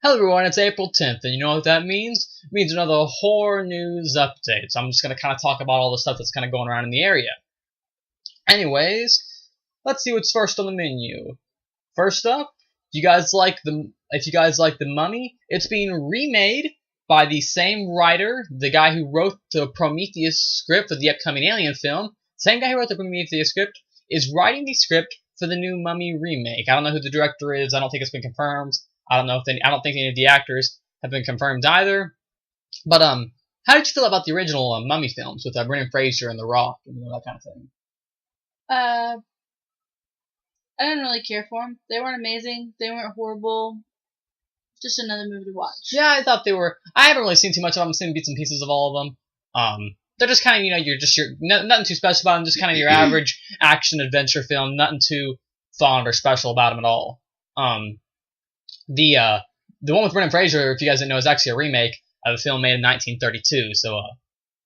Hello everyone, it's April 10th, and you know what that means? It means another horror news update. So I'm just going to kind of talk about all the stuff that's kind of going around in the area. Anyways, let's see what's first on the menu. First up, if you guys like the Mummy, it's being remade by the same writer, the guy who wrote the Prometheus script for the upcoming Alien film. Same guy who wrote the Prometheus script is writing the script for the new Mummy remake. I don't know who the director is. I don't think it's been confirmed. I don't think any of the actors have been confirmed either. But how did you feel about the original Mummy films with Brendan Fraser and The Rock and that kind of thing? I didn't really care for them. They weren't amazing. They weren't horrible. Just another movie to watch. Yeah, I thought they were. I haven't really seen too much of them. I've seen bits and pieces of all of them. They're just kind of, nothing too special about them. Just kind of your average action adventure film. Nothing too fond or special about them at all. The one with Brendan Fraser, if you guys didn't know, is actually a remake of a film made in 1932. So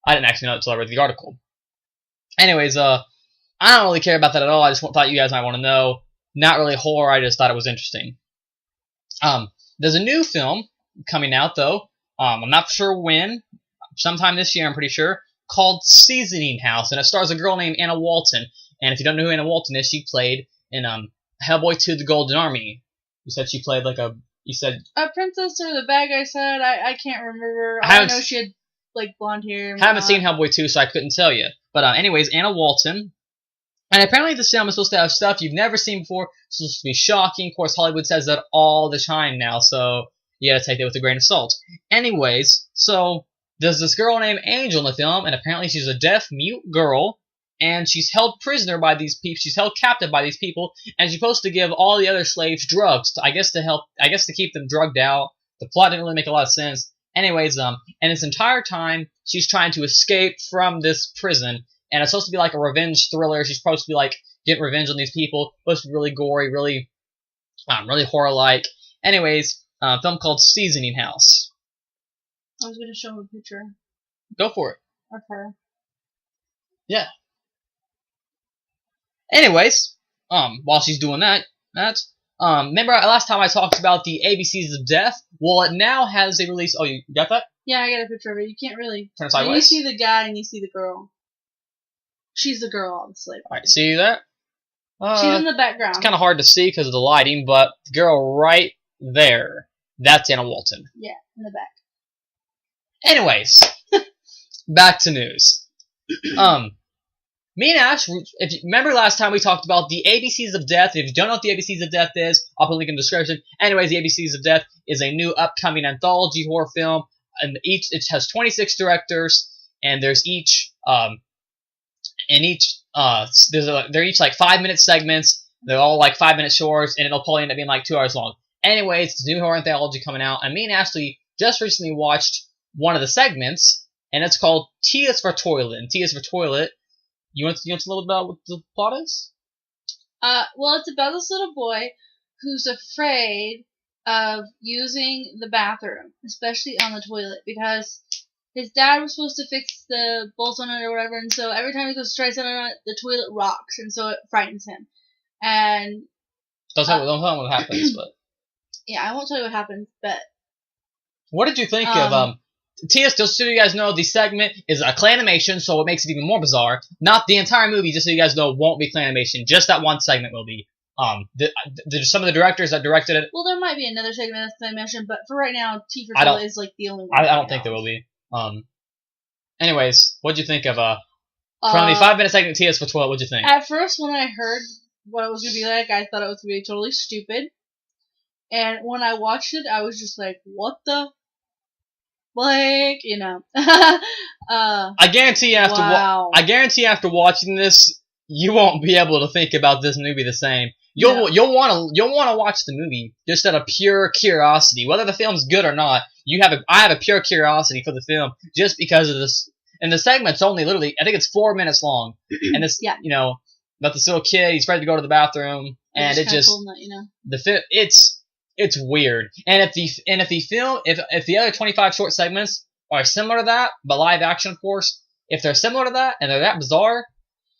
I didn't actually know it until I read the article. Anyways, I don't really care about that at all. I just thought you guys might want to know. Not really horror. I just thought it was interesting. There's a new film coming out though. I'm not sure when. Sometime this year, I'm pretty sure. Called Seasoning House, and it stars a girl named Anna Walton. And if you don't know who Anna Walton is, she played in Hellboy 2: The Golden Army. You said she played like a princess or the bad guy said. I can't remember. I know she had like blonde hair. I haven't seen Hellboy 2, so I couldn't tell you. But anyways, Anna Walton. And apparently this film is supposed to have stuff you've never seen before. It's supposed to be shocking. Of course, Hollywood says that all the time now, so you gotta take that with a grain of salt. Anyways, so there's this girl named Angel in the film, and apparently she's a deaf, mute girl. And she's held prisoner by these people. She's held captive by these people, and she's supposed to give all the other slaves drugs, to keep them drugged out. The plot didn't really make a lot of sense. Anyways, and this entire time, she's trying to escape from this prison, and it's supposed to be like a revenge thriller. She's supposed to be like getting revenge on these people. Supposed to be really gory, really horror-like. Anyways, film called Seasoning House. I was gonna show him a picture. Go for it. Of her. Yeah. Anyways, while she's doing that, remember last time I talked about the ABCs of Death? Well, it now has a release. Oh, you got that? Yeah, I got a picture of it. You can't really turn it sideways. You see the guy and you see the girl. She's the girl, obviously. All right, see that? She's in the background. It's kind of hard to see because of the lighting, but the girl right there, that's Anna Walton. Yeah, in the back. Anyways, back to news. Me and Ash, if you remember last time we talked about the ABCs of Death. If you don't know what the ABCs of Death is, I'll put a link in the description. Anyways, the ABCs of Death is a new upcoming anthology horror film, and it has 26 directors, and they're each like 5-minute segments. They're all like 5-minute shorts, and it'll probably end up being like 2 hours long. Anyways, it's a new horror anthology coming out, and me and Ashley just recently watched one of the segments, and it's called Tears for Toilet. And Tears for Toilet. You want to know a little about what the plot is? Well, it's about this little boy who's afraid of using the bathroom, especially on the toilet, because his dad was supposed to fix the bolts on it or whatever, and so every time he goes to try something on it, the toilet rocks, and so it frightens him. And don't tell me what happens, but yeah, I won't tell you what happens. But what did you think of T.S., just so you guys know, the segment is a claymation, so it makes it even more bizarre. Not the entire movie, just so you guys know, won't be claymation. Just that one segment will be. Some of the directors that directed it. Well, there might be another segment that's claymation, but for right now, T for Toilet is like the only one. I don't think there will be. Anyways, what'd you think of from the 5-minute segment T.S. for Toilet? What'd you think? At first, when I heard what it was gonna be like, I thought it was gonna be totally stupid. And when I watched it, I was just like, what the? Like, I guarantee after watching this, you won't be able to think about this movie the same. You'll want to watch the movie just out of pure curiosity, whether the film's good or not. I have a pure curiosity for the film just because of this. And the segment's only literally, I think it's 4 minutes long, and it's about this little kid. He's ready to go to the bathroom, and it just It's weird, and if the other 25 short segments are similar to that, but live action, of course, if they're similar to that and they're that bizarre,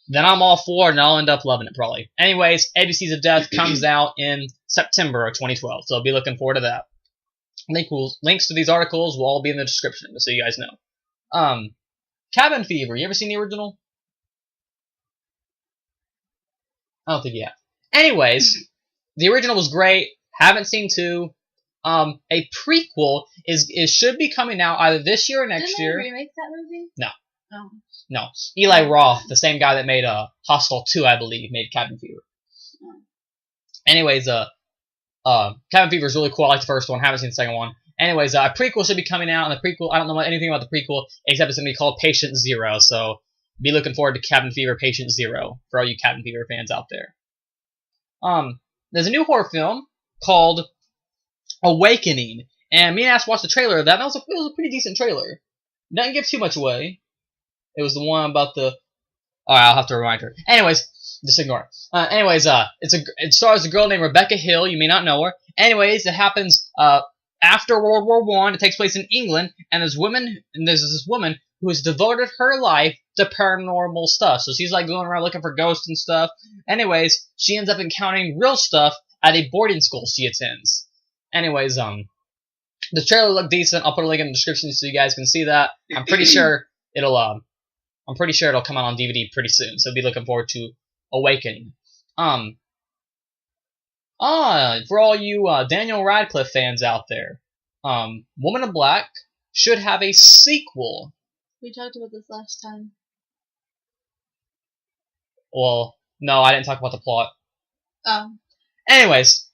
then I'm all for it, and I'll end up loving it probably. Anyways, ABCs of Death comes out in September of 2012, so I'll be looking forward to that. Links to these articles will all be in the description, just so you guys know. Cabin Fever. You ever seen the original? I don't think you have. Anyways, the original was great. Haven't seen 2. A prequel should be coming out either this year or next year. Didn't they remake that movie? No. Oh. No. Eli Roth, the same guy that made Hostel 2, I believe, made Cabin Fever. Oh. Anyways, Cabin Fever is really cool. I like the first one. Haven't seen the second one. Anyways, a prequel should be coming out, and the prequel, I don't know anything about the prequel, except it's going to be called Patient Zero, so be looking forward to Cabin Fever Patient Zero, for all you Cabin Fever fans out there. There's a new horror film called Awakening, and me and Ash watched the trailer of that, and it was a pretty decent trailer. Doesn't give too much away. It was the one about the... Alright, I'll have to remind her. Anyways, just ignore it. It stars a girl named Rebecca Hill. You may not know her. Anyways, it happens after World War One. It takes place in England, and there's this woman who has devoted her life to paranormal stuff. So she's like going around looking for ghosts and stuff. Anyways, she ends up encountering real stuff at a boarding school she attends. Anyways, the trailer looked decent. I'll put a link in the description so you guys can see that. I'm pretty sure it'll come out on DVD pretty soon. So be looking forward to Awakening. For all you Daniel Radcliffe fans out there, Woman in Black should have a sequel. We talked about this last time. Well, no, I didn't talk about the plot. Oh. Anyways,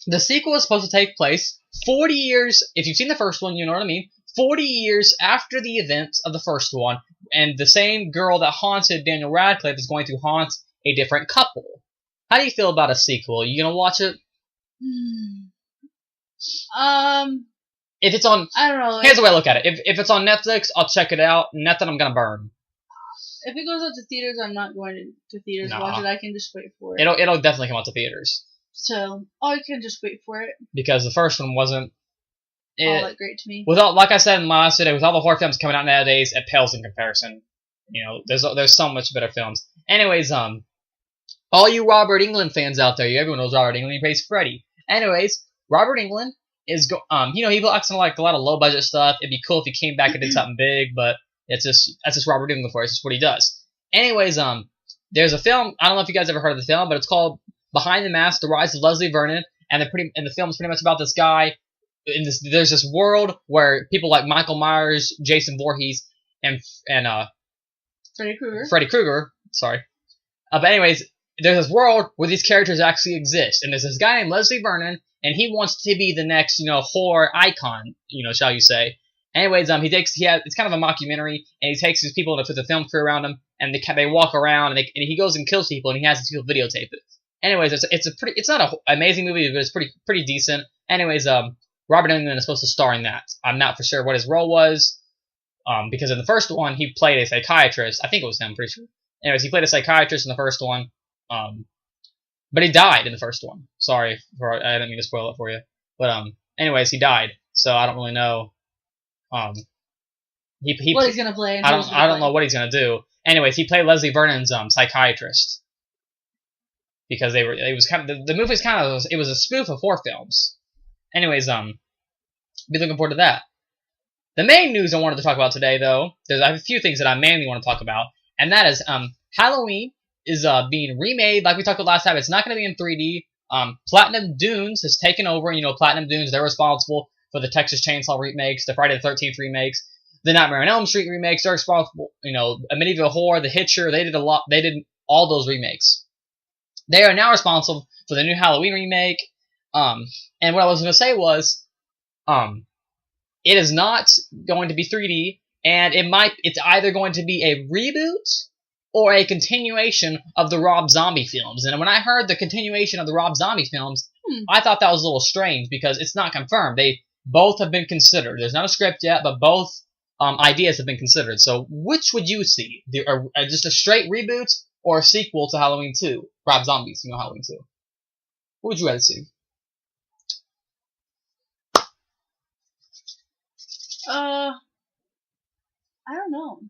the sequel is supposed to take place 40 years, if you've seen the first one, you know what I mean, 40 years after the events of the first one, and the same girl that haunted Daniel Radcliffe is going to haunt a different couple. How do you feel about a sequel? Are you gonna watch it? If it's on... I don't know. Here's the way I look at it. If it's on Netflix, I'll check it out. Nothing I'm gonna burn. If it goes out to theaters, I'm not going to theaters to watch it. I can just wait for it. It'll definitely come out to theaters. So, I can just wait for it. Because the first one wasn't... all that great to me. Like I said in my last video, with all the horror films coming out nowadays, it pales in comparison. You know, there's so much better films. Anyways, all you Robert Englund fans out there, everyone knows Robert Englund, he plays Freddy. Anyways, Robert Englund is he likes to like a lot of low budget stuff. It'd be cool if he came back and did something big, but that's just Robert Englund for us. It's what he does. Anyways, there's a film. I don't know if you guys ever heard of the film, but it's called Behind the Mask: The Rise of Leslie Vernon, and the film is pretty much about this guy. There's this world where people like Michael Myers, Jason Voorhees, and Freddy Krueger. Sorry. But anyways, there's this world where these characters actually exist, and there's this guy named Leslie Vernon, and he wants to be the next, horror icon, shall you say. Anyways, it's kind of a mockumentary, and he takes these people to the film crew around him, and they walk around, and he goes and kills people, and he has these people videotape it. Anyways, it's not an amazing movie, but it's pretty decent. Anyways, Robert Englund is supposed to star in that. I'm not for sure what his role was, because in the first one he played a psychiatrist. I think it was him, pretty sure. Anyways, he played a psychiatrist in the first one, but he died in the first one. Sorry, I didn't mean to spoil it for you. But anyways, he died, so I don't really know. What he's gonna play? I don't know what he's gonna do. Anyways, he played Leslie Vernon's psychiatrist because the movie was a spoof of horror films. Anyways, be looking forward to that. The main news I wanted to talk about today, though, I have a few things that I mainly want to talk about, and that is Halloween is being remade like we talked about last time. It's not going to be in 3D. Platinum Dunes has taken over. Platinum Dunes, they're responsible for the Texas Chainsaw remakes, the Friday the 13th remakes, the Nightmare on Elm Street remakes. They're responsible, Amityville Horror, The Hitcher. They did all those remakes. They are now responsible for the new Halloween remake. And what I was going to say was, it is not going to be 3D, and it's either going to be a reboot or a continuation of the Rob Zombie films. And when I heard the continuation of the Rob Zombie films, I thought that was a little strange because it's not confirmed. They both have been considered. There's not a script yet, but both ideas have been considered. So which would you see? Just a straight reboot or a sequel to Halloween 2? Rob Zombie's, Halloween 2. What would you rather see? I don't know.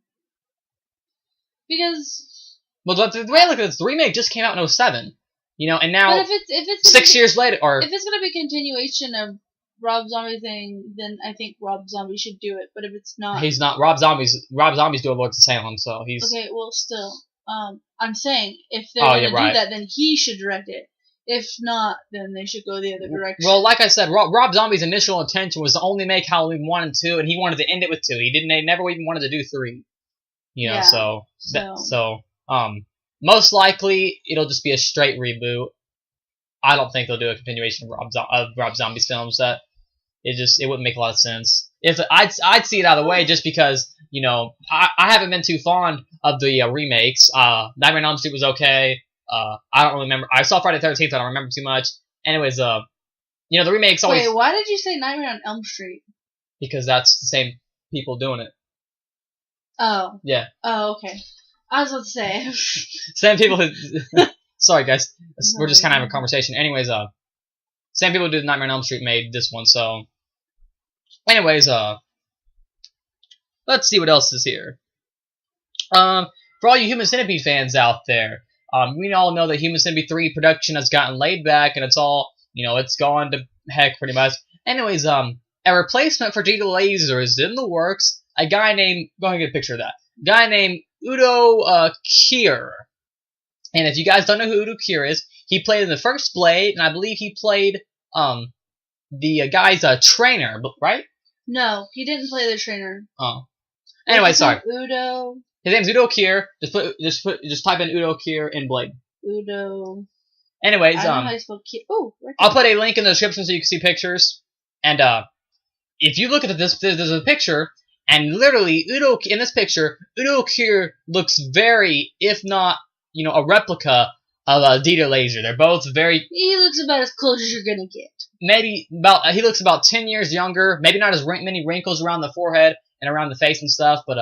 Because... Well, the way I look at this, the remake just came out in 2007. And now, but if it's 6 years later, or... If it's going to be a continuation of Rob Zombie thing, then I think Rob Zombie should do it. But if it's not, He's not. Rob Zombie's doing Lords of Salem, so he's. okay. Well, still, I'm saying if they're Oh, gonna yeah, do right. that, then he should direct it. If not, then they should go the other direction. Well, like I said, Rob Zombie's initial intention was to only make Halloween 1 and 2, and he wanted to end it with 2. He never even wanted to do 3. You know, Yeah, so most likely it'll just be a straight reboot. I don't think they'll do a continuation of Rob Zombie's films. That it wouldn't make a lot of sense. If I'd see it out of the way, just because I haven't been too fond of the remakes. Nightmare on Elm Street was okay. I don't really remember. I saw Friday the 13th. I don't remember too much. Anyways, the remakes always. Wait, why did you say Nightmare on Elm Street? Because that's the same people doing it. Oh. Yeah. Oh, okay. I was about to say. Same people who. Sorry, guys. We're just kind of having a conversation. Anyways, same people who did Nightmare on Elm Street made this one. So, anyways, let's see what else is here. For all you Human Centipede fans out there, we all know that Human Centipede 3 production has gotten laid back, and it's all, it's gone to heck pretty much. Anyways, a replacement for Dieter Laser is in the works. A guy named, go ahead and get a picture of that. Guy named Udo Kier. And if you guys don't know who Udo Kier is, he played in the first Blade, and I believe he played the guy's trainer, right? No, he didn't play the trainer. Oh. Anyway, sorry. Udo. His name's Udo Kier. Just type in Udo Kier in Blade. Udo. Anyways, I don't know how you spell Kier. Oh, right. I'll put a link in the description so you can see pictures. And if you look at this, there's a picture, and literally in this picture, Udo Kier looks very, if not, a replica of Dieter Laser. They're both very. He looks about as close as you're gonna get. He looks about 10 years younger. Maybe not as many wrinkles around the forehead and around the face and stuff, but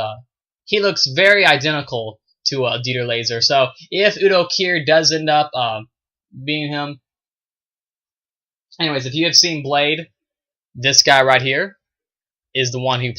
he looks very identical to Dieter Laser. So if Udo Kier does end up being him, anyways, if you have seen Blade, this guy right here is the one who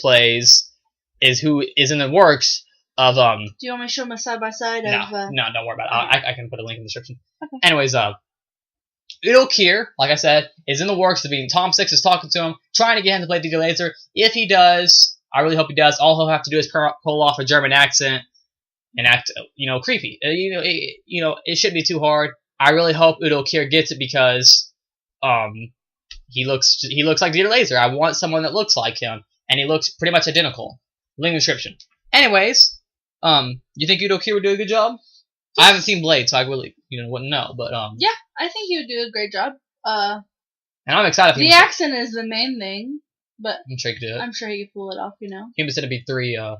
who is in the works of Do you want me to show him a side by side of? No, don't worry about it. I can put a link in the description. Okay. Anyways, Udo Kier, like I said, is in the works of being. Tom Six is talking to him, trying to get him to play Dieter Laser. If he does, I really hope he does. All he'll have to do is pull off a German accent and act, creepy. It shouldn't be too hard. I really hope Udo Kier gets it because, he looks like Dieter Laser. I want someone that looks like him, and he looks pretty much identical. Link in the description. Anyways, you think Udo Kier would do a good job? I haven't seen Blade, so I really, wouldn't know. But yeah, I think he would do a great job. And I'm excited. The accent is the main thing, but I'm sure he could do it. I'm sure he could pull it off. Human Centipede 3.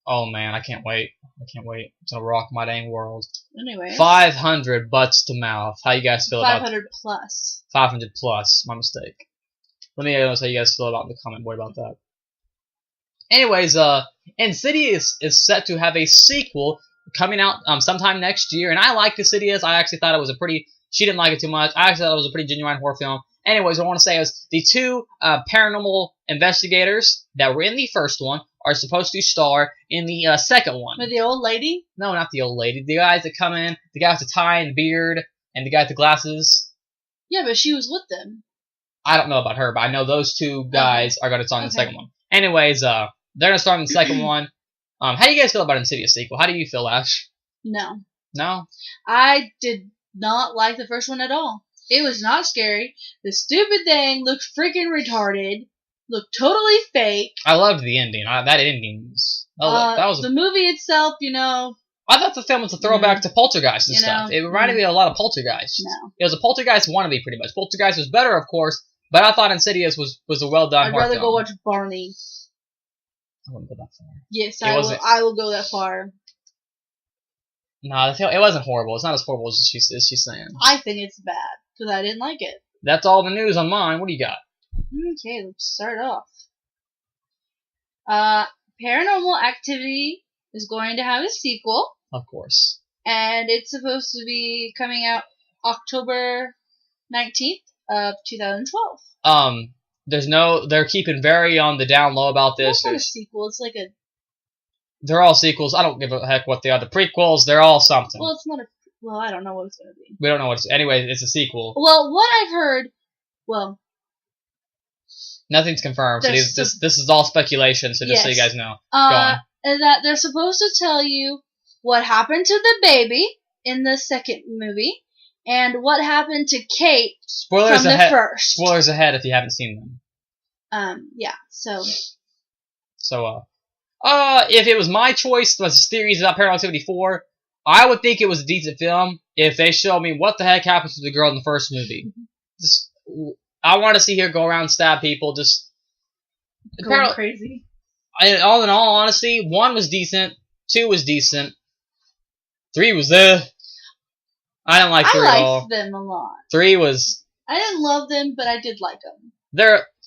Oh man, I can't wait. It's gonna rock my dang world. Anyway. 500 butts to mouth. How you guys feel 500 about 500 plus. 500 plus. My mistake. Let me know how you guys feel about the comment board about that. Anyways, Insidious is set to have a sequel coming out sometime next year, and I like Insidious. I actually thought it was she didn't like it too much. I actually thought it was a pretty genuine horror film. Anyways, what I want to say is the two paranormal investigators that were in the first one are supposed to star in the second one. With the old lady? No, not the old lady. The guys that come in, the guy with the tie and beard, and the guy with the glasses. Yeah, but she was with them. I don't know about her, but I know those two guys are going to star in the second one. Anyways, they're going to star in the second one. How do you guys feel about Insidious sequel? How do you feel, Ash? No. No? I did not like the first one at all. It was not scary. The stupid thing looked freaking retarded. Looked totally fake. I loved the ending. That ending was... that was the movie itself, I thought the film was a throwback to Poltergeist and stuff. It reminded me a lot of Poltergeist. No. It was a Poltergeist wannabe, pretty much. Poltergeist was better, of course, but I thought Insidious was a well-done horror film. I'd rather go watch Barney. I wouldn't go that far. Yes, I will go that far. No, it wasn't horrible. It's not as horrible as she's saying. I think it's bad, because I didn't like it. That's all the news on mine. What do you got? Okay, let's start off. Paranormal Activity is going to have a sequel. Of course. And it's supposed to be coming out October 19th of 2012. They're keeping very on the down low about this. It's not a sequel, it's like a... They're all sequels. I don't give a heck what they are. The prequels, they're all something. Well, it's not a... Well, I don't know what it's going to be. We don't know what it's... Anyway, it's a sequel. Well, what I've heard... Well, Nothing's confirmed. So this is all speculation. So just so you guys know. Go on. And that they're supposed to tell you what happened to the baby in the second movie, and what happened to Kate Spoilers from ahead. the first. Spoilers ahead if you haven't seen them. Yeah. So, if it was my choice, was theories about Paranormal Activity 4, I would think it was a decent film if they showed me what the heck happened to the girl in the first movie. Just, I want to see her go around and stab people. Just going crazy. In all honesty, 1 was decent, 2 was decent, 3 was there. I didn't like 3 at all. I liked them a lot. 3 was. I didn't love them, but I did like them.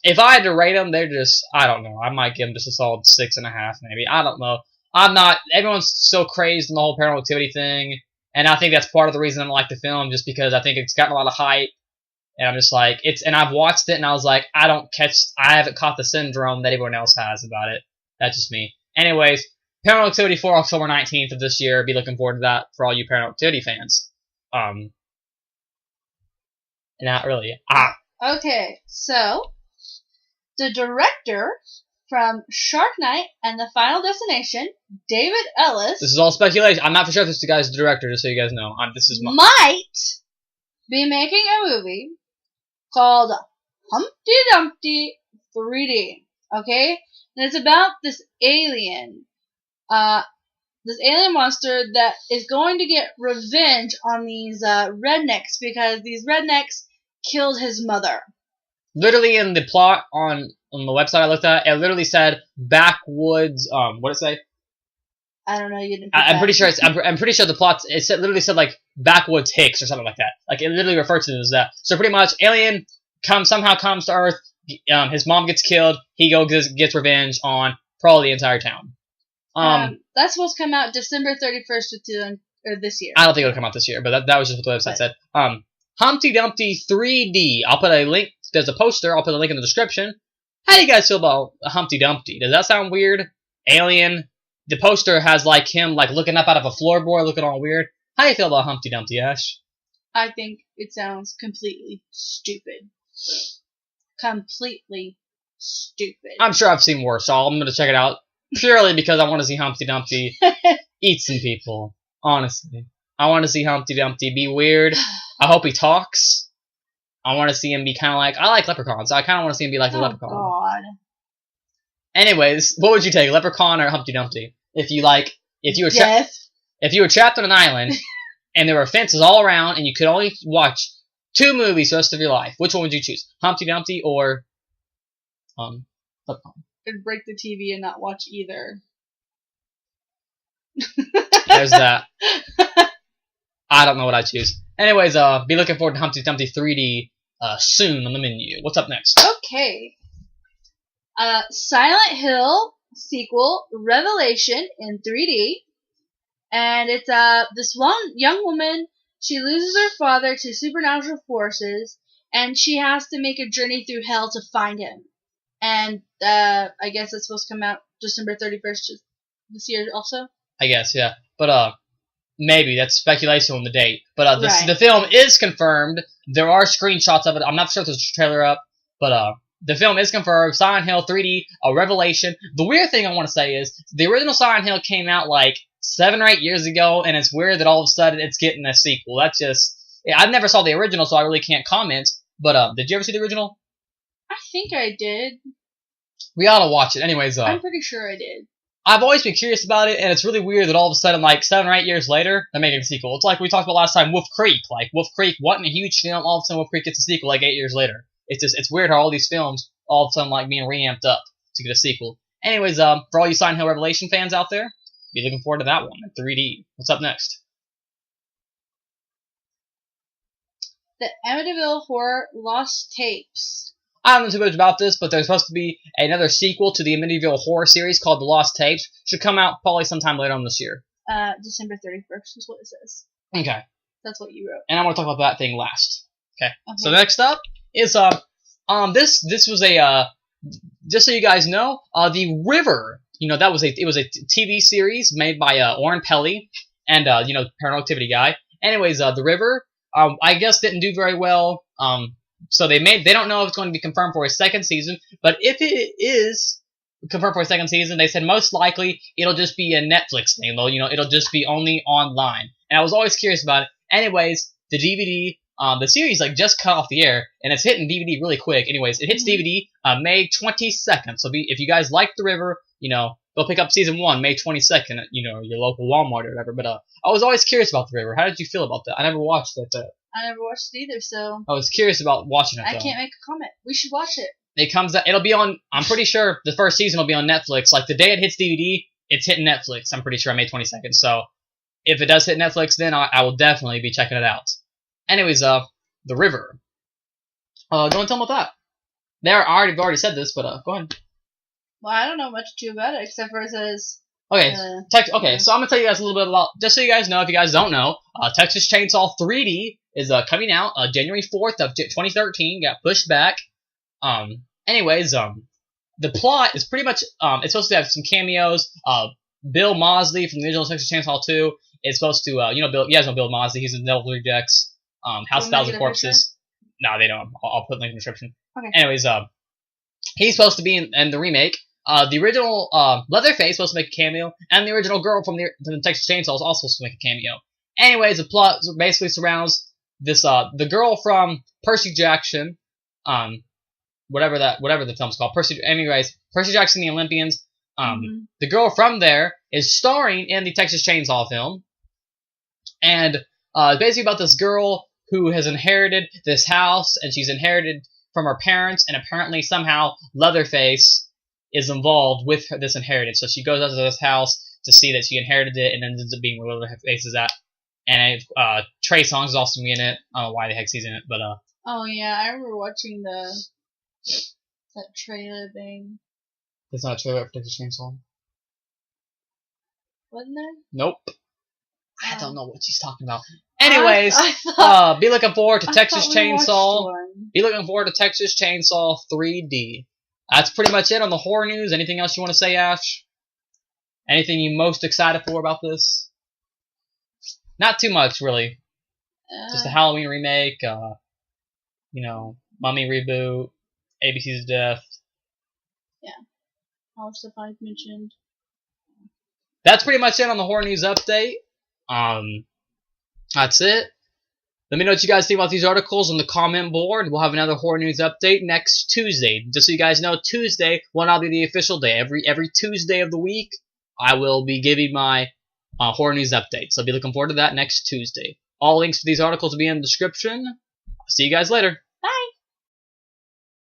If I had to rate them, they're just. I don't know. I might give them just a solid 6.5, maybe. I don't know. I'm not. Everyone's so crazed in the whole Paranormal Activity thing, and I think that's part of the reason I don't like the film, just because I think it's gotten a lot of hype, and I'm just like and I've watched it, and I was like, I haven't caught the syndrome that everyone else has about it. That's just me. Anyways, Paranormal Activity 4, October 19th of this year. Be looking forward to that for all you Paranormal Activity fans. Not really. Okay, so the director from Shark Night and The Final Destination, David Ellis. This is all speculation. I'm not for sure if this guy's the director, just so you guys know. Might be making a movie called Humpty Dumpty 3D. Okay? And it's about this alien monster that is going to get revenge on these rednecks because these rednecks killed his mother. Literally in the plot on the website I looked at, it literally said backwoods. What did it say? I don't know. You didn't. I'm pretty sure I'm pretty sure the plot. Literally said like backwoods Hicks or something like that. Like it literally referred to it as that. So pretty much, alien somehow comes to Earth. His mom gets killed. He gets revenge on probably the entire town. That's supposed to come out December 31st or this year. I don't think it'll come out this year, but that was just what the website said. Humpty Dumpty 3D. I'll put a link. There's a poster. I'll put a link in the description. How do you guys feel about Humpty Dumpty? Does that sound weird? Alien. The poster has like him like looking up out of a floorboard, looking all weird. How do you feel about Humpty Dumpty, Ash? I think it sounds completely stupid. Completely stupid. I'm sure I've seen worse, so I'm going to check it out purely because I want to see Humpty Dumpty eat some people. Honestly. I want to see Humpty Dumpty be weird. I hope he talks. I want to see him be kind of like... I like leprechauns, so I kind of want to see him be like the leprechaun. Oh, God. Anyways, what would you take, leprechaun or Humpty Dumpty? If you were trapped on an island and there were fences all around and you could only watch 2 movies the rest of your life, which one would you choose? Humpty Dumpty or leprechaun? I'd break the TV and not watch either. There's that. I don't know what I'd choose. Anyways, be looking forward to Humpty Dumpty 3D soon on the menu. What's up next? Okay. Silent Hill sequel, Revelation in 3D. And it's this one young woman, she loses her father to supernatural forces, and she has to make a journey through hell to find him. And I guess it's supposed to come out December 31st this year also? I guess, yeah. But maybe. That's speculation on the date. But the film is confirmed. There are screenshots of it. I'm not sure if there's a trailer up. But the film is confirmed. Silent Hill 3D, a Revelation. The weird thing I want to say is the original Silent Hill came out like 7 or 8 years ago, and it's weird that all of a sudden it's getting a sequel. That's just... I never saw the original, so I really can't comment. But did you ever see the original? I think I did. We ought to watch it. Anyways, I'm pretty sure I did. I've always been curious about it, and it's really weird that all of a sudden, like 7 or 8 years later, they're making a sequel. It's like we talked about last time, Wolf Creek. Like Wolf Creek wasn't a huge film. All of a sudden, Wolf Creek gets a sequel like 8 years later. It's weird how all these films all of a sudden like being reamped up to get a sequel. Anyways, for all you Silent Hill Revelation fans out there, be looking forward to that one in 3D. What's up next? The Amityville Horror Lost Tapes. I don't know too much about this, but there's supposed to be another sequel to the Amityville Horror series called The Lost Tapes. Should come out probably sometime later on this year. December 31st is what it says. Okay. That's what you wrote. And I want to talk about that thing last. Okay. So next up is this was a just so you guys know, The River. You know, it was a TV series made by Oren Peli and Paranormal Activity guy. Anyways, The River I guess didn't do very well. So they don't know if it's going to be confirmed for a second season, but if it is confirmed for a second season, they said most likely it'll just be a Netflix thing. Though it'll just be only online. And I was always curious about it. Anyways, the DVD, the series just cut off the air, and it's hitting DVD really quick. Anyways, it hits DVD May 22nd. So if you guys like The River, go pick up season 1 May 22nd at your local Walmart or whatever. But I was always curious about The River. How did you feel about that? I never watched it. I never watched it either, so I was curious about watching it. I can't make a comment. We should watch it. It'll be on. I'm pretty sure the first season will be on Netflix. Like the day it hits DVD, it's hitting Netflix. I'm pretty sure on May 22nd. So if it does hit Netflix, then I will definitely be checking it out. Anyways, The River. Go and tell them about that. I've already said this, but go ahead. Well, I don't know much too about it except for it says. Okay, so I'm gonna tell you guys a little bit about, just so you guys know, if you guys don't know, Texas Chainsaw 3D is coming out January 4th of 2013. Got pushed back. Anyways, the plot is pretty much it's supposed to have some cameos. Bill Moseley from the original Texas Chainsaw 2 is supposed to Bill. You guys know Bill Moseley. He's in Devil Rejects, House of Thousand Corpses. No, they don't. I'll put a link in the description. Okay. Anyways, he's supposed to be in the remake. The original Leatherface is supposed to make a cameo, and the original girl from the Texas Chainsaw is also supposed to make a cameo. Anyways, the plot basically surrounds this the girl from Percy Jackson, whatever the film's called. Percy Jackson and the Olympians. The girl from there is starring in the Texas Chainsaw film, and it's basically about this girl who has inherited this house, and she's inherited from her parents, and apparently somehow Leatherface is involved with this inheritance. So she goes out to this house to see that she inherited it, and then ends up being where Leatherface is at. And Trey Songz is also in it. I don't know why the heck he's in it, but Oh yeah, I remember watching that trailer thing. It's not a trailer for Texas Chainsaw. Wasn't there? Nope. I don't know what she's talking about. Anyways, be looking forward to Texas Chainsaw. Be looking forward to Texas Chainsaw 3D. That's pretty much it on the horror news. Anything else you want to say, Ash? Anything you most excited for about this? Not too much, really. Just a Halloween remake, Mummy reboot, ABC's Death. Yeah. All the stuff I've mentioned. That's pretty much it on the horror news update. That's it. Let me know what you guys think about these articles on the comment board. We'll have another horror news update next Tuesday. Just so you guys know, Tuesday will not be the official day. Every Tuesday of the week, I will be giving my horror news update. So be looking forward to that next Tuesday. All links to these articles will be in the description. See you guys later.